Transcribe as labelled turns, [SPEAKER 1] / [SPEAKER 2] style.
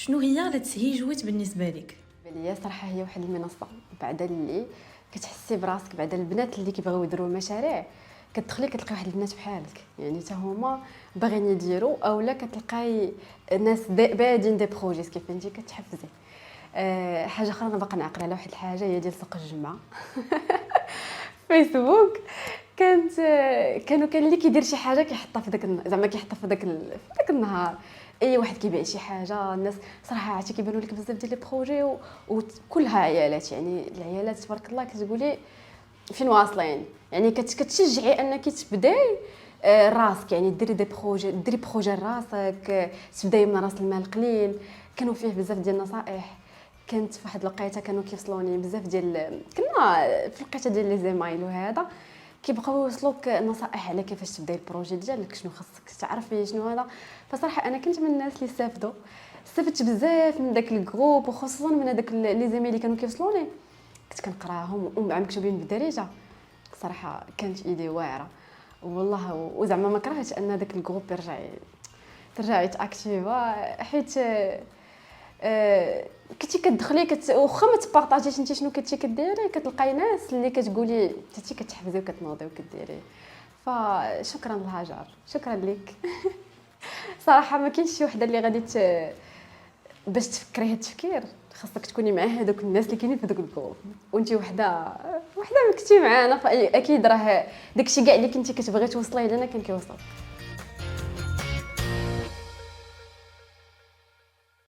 [SPEAKER 1] شنو هي لا تسهيجوت بالنسبه لك؟
[SPEAKER 2] ليا صراحه هي واحد المنصه بعدا اللي كتحسي براسك بعدا البنات اللي كيبغيو يديروا المشاريع، كتدخلي كتلقاي واحد البنات بحالك، يعني حتى هما باغيين يديروا، اولا كتلقاي ناس بادين دي بروجي كيف انت كتحفزي. حاجه اخرى انا باقا نعقل على واحد الحاجه هي ديال سوق الجمعه. فيسبوك كان اللي كيدير شي حاجه كيحطها في داك زعما كيحطها في داك النهار. اي واحد كيبيع شي حاجه، الناس صراحه عرفتي كيبانوا لك بزاف ديال لي بروجي وكلها عيالات، يعني العيالات تبارك الله كتقولي فين واصلين، يعني كتشجعي انك تبداي راسك، يعني ديري دي بروجي، ديري بروجي راسك، تبداي من راس المال قليل. كانوا فيه بزاف ديال النصائح. كانت في واحد الوقيته كانوا كيوصلوني بزاف ديال، كنا في الوقيته ديال لي زيمايل وهذا كيبقاو يوصلوك نصائح على كيفاش تبداي البروجي ديالك، شنو خاصك تعرفي شنو هذا. فصراحه انا كنت من الناس اللي استفدت بزاف من داك الجروب، وخصوصا من هذاك لي زيميل اللي كانوا كيوصلوني، كنت كنقراهم ومع مكتوبين بالدارجه. صراحه كانت ايدي واعره والله، وزعما ما كرهتش ان داك الجروب ترجع يتاكتيفا، حيت كنتي كتدخلي واخا ما تبارطاجيش انت شنو كنتي كديري، كتلقاي ناس اللي كتقولي حتى كتحفزي وكتنوضي وكديري. فشكرا لهاجر، شكرا لك. صراحه ما كاينش شي وحده اللي غادي باش تفكري هاد التفكير خاصك تكوني مع هذوك الناس اللي كاينين في داك الجروب، وانت وحده كنتي معانا، فاكيد راه داكشي كاع اللي كنتي كتبغي توصلي لنا كان كيوصل.